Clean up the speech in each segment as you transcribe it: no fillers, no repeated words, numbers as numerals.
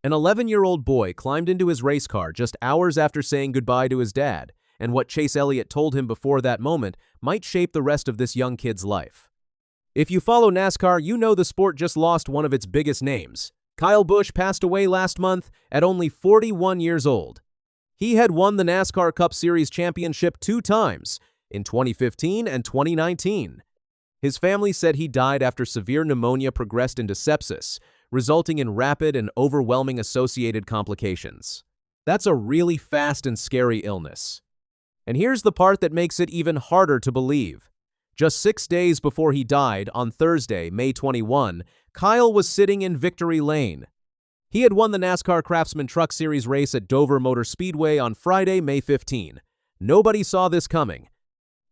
An 11-year-old boy climbed into his race car just hours after saying goodbye to his dad, and what Chase Elliott told him before that moment might shape the rest of this young kid's life. If you follow NASCAR, you know the sport just lost one of its biggest names. Kyle Busch passed away last month at only 41 years old. He had won the NASCAR Cup Series championship 2 times, in 2015 and 2019. His family said he died after severe pneumonia progressed into sepsis, resulting in rapid and overwhelming associated complications. That's a really fast and scary illness. And here's the part that makes it even harder to believe. Just 6 days before he died, on Thursday, May 21, Kyle was sitting in victory lane. He had won the NASCAR Craftsman Truck Series race at Dover Motor Speedway on Friday, May 15. Nobody saw this coming.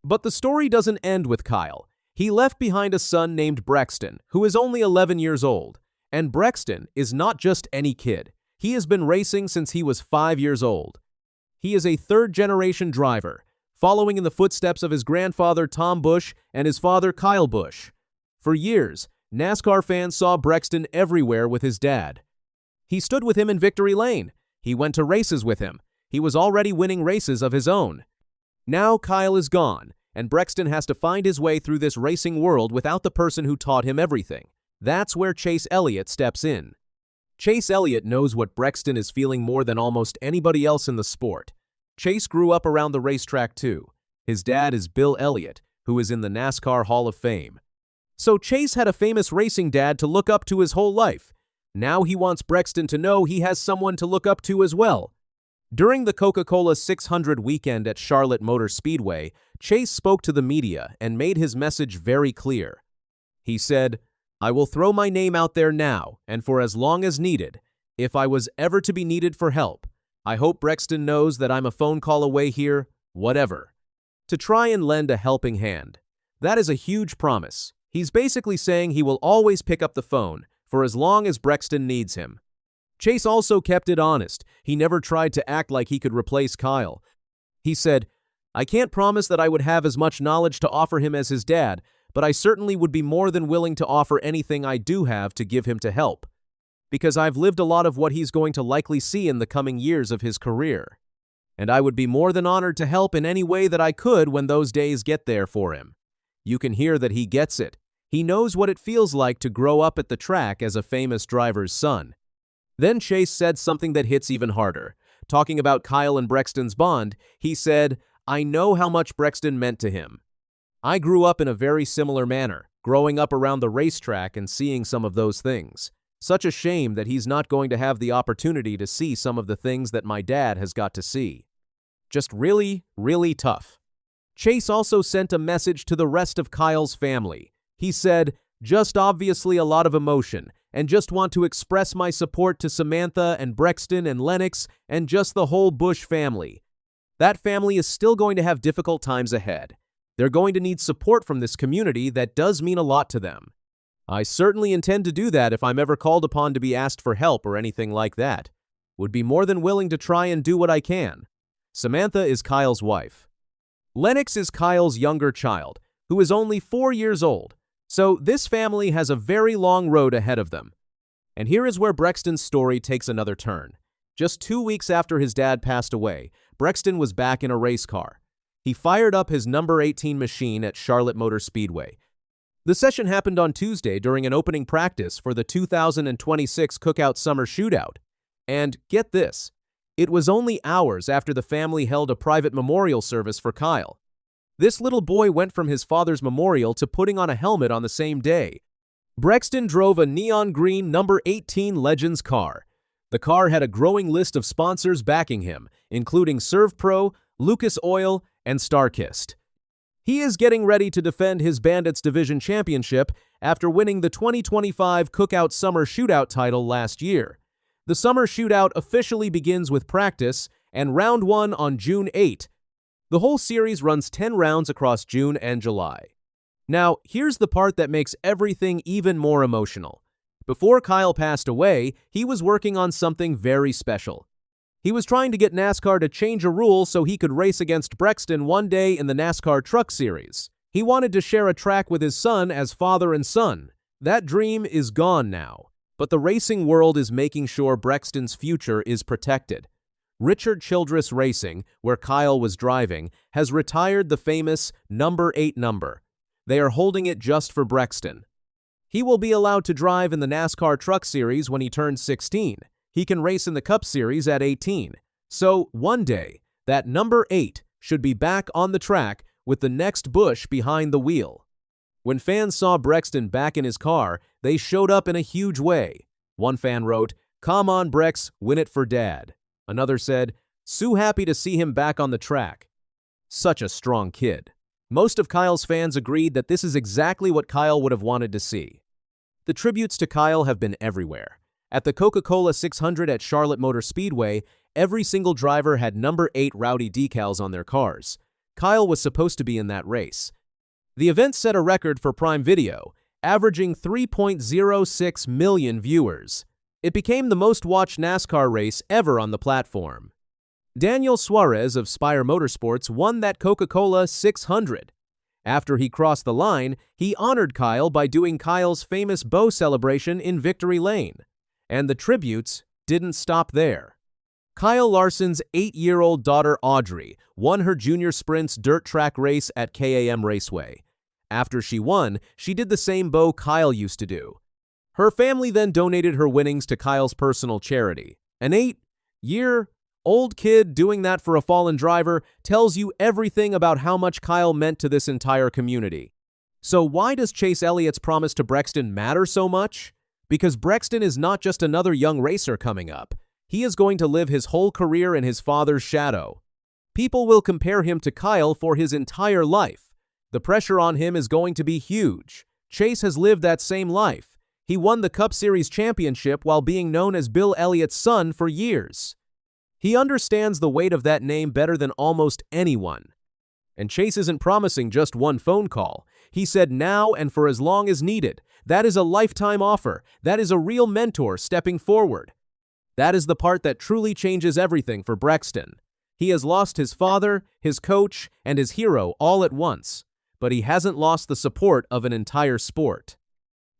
But the story doesn't end with Kyle. He left behind a son named Brexton, who is only 11 years old. And Brexton is not just any kid. He has been racing since he was 5 years old. He is a third-generation driver, following in the footsteps of his grandfather Tom Busch and his father Kyle Busch. For years, NASCAR fans saw Brexton everywhere with his dad. He stood with him in victory lane. He went to races with him. He was already winning races of his own. Now Kyle is gone, and Brexton has to find his way through this racing world without the person who taught him everything. That's where Chase Elliott steps in. Chase Elliott knows what Brexton is feeling more than almost anybody else in the sport. Chase grew up around the racetrack too. His dad is Bill Elliot, who is in the NASCAR Hall of Fame. So Chase had a famous racing dad to look up to his whole life. Now he wants Brexton to know he has someone to look up to as well. During the Coca-Cola 600 weekend at Charlotte Motor Speedway, Chase spoke to the media and made his message very clear. He said, "I will throw my name out there now, and for as long as needed. If I was ever to be needed for help, I hope Brexton knows that I'm a phone call away here, whatever." To try and lend a helping hand. That is a huge promise. He's basically saying he will always pick up the phone, for as long as Brexton needs him. Chase also kept it honest. He never tried to act like he could replace Kyle. He said, "I can't promise that I would have as much knowledge to offer him as his dad, but I certainly would be more than willing to offer anything I do have to give him to help. Because I've lived a lot of what he's going to likely see in the coming years of his career. And I would be more than honored to help in any way that I could when those days get there for him." You can hear that he gets it. He knows what it feels like to grow up at the track as a famous driver's son. Then Chase said something that hits even harder. Talking about Kyle and Brexton's bond, he said, "I know how much Brexton meant to him. I grew up in a very similar manner, growing up around the racetrack and seeing some of those things. Such a shame that he's not going to have the opportunity to see some of the things that my dad has got to see. Just really, really tough." Chase also sent a message to the rest of Kyle's family. He said, "Just obviously a lot of emotion, and just want to express my support to Samantha and Brexton and Lennox and just the whole Busch family. That family is still going to have difficult times ahead. They're going to need support from this community that does mean a lot to them. I certainly intend to do that if I'm ever called upon to be asked for help or anything like that. Would be more than willing to try and do what I can." Samantha is Kyle's wife. Lennox is Kyle's younger child, who is only 4 years old. So this family has a very long road ahead of them. And here is where Brexton's story takes another turn. Just 2 weeks after his dad passed away, Brexton was back in a race car. He fired up his number 18 machine at Charlotte Motor Speedway. The session happened on Tuesday during an opening practice for the 2026 Cookout Summer Shootout. And get this, it was only hours after the family held a private memorial service for Kyle. This little boy went from his father's memorial to putting on a helmet on the same day. Brexton drove a neon green number 18 Legends car. The car had a growing list of sponsors backing him, including ServPro, Lucas Oil, and StarKist. He is getting ready to defend his Bandits Division Championship after winning the 2025 Cookout Summer Shootout title last year. The Summer Shootout officially begins with practice and round 1 on June 8. The whole series runs 10 rounds across June and July. Now, here's the part that makes everything even more emotional. Before Kyle passed away, he was working on something very special. He was trying to get NASCAR to change a rule so he could race against Brexton one day in the NASCAR Truck Series. He wanted to share a track with his son as father and son. That dream is gone now. But the racing world is making sure Brexton's future is protected. Richard Childress Racing, where Kyle was driving, has retired the famous number 8 number. They are holding it just for Brexton. He will be allowed to drive in the NASCAR Truck Series when he turns 16. He can race in the Cup Series at 18. So, one day, that number 8 should be back on the track with the next Busch behind the wheel. When fans saw Brexton back in his car, they showed up in a huge way. One fan wrote, "Come on, Brex, win it for Dad." Another said, "So happy to see him back on the track." Such a strong kid. Most of Kyle's fans agreed that this is exactly what Kyle would have wanted to see. The tributes to Kyle have been everywhere. At the Coca-Cola 600 at Charlotte Motor Speedway, every single driver had number 8 rowdy decals on their cars. Kyle was supposed to be in that race. The event set a record for Prime Video, averaging 3.06 million viewers. It became the most-watched NASCAR race ever on the platform. Daniel Suarez of Spire Motorsports won that Coca-Cola 600. After he crossed the line, he honored Kyle by doing Kyle's famous bow celebration in Victory Lane. And the tributes didn't stop there. Kyle Larson's 8-year-old daughter Audrey won her junior sprints dirt track race at KAM Raceway. After she won, she did the same bow Kyle used to do. Her family then donated her winnings to Kyle's personal charity. An 8-year-old kid doing that for a fallen driver tells you everything about how much Kyle meant to this entire community. So why does Chase Elliott's promise to Brexton matter so much? Because Brexton is not just another young racer coming up. He is going to live his whole career in his father's shadow. People will compare him to Kyle for his entire life. The pressure on him is going to be huge. Chase has lived that same life. He won the Cup Series championship while being known as Bill Elliott's son for years. He understands the weight of that name better than almost anyone. And Chase isn't promising just one phone call. He said now and for as long as needed. That is a lifetime offer. That is a real mentor stepping forward. That is the part that truly changes everything for Brexton. He has lost his father, his coach, and his hero all at once. But he hasn't lost the support of an entire sport.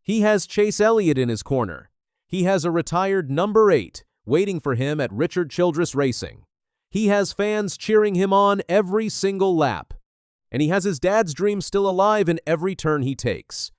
He has Chase Elliott in his corner. He has a retired number 8 waiting for him at Richard Childress Racing. He has fans cheering him on every single lap. And he has his dad's dream still alive in every turn he takes.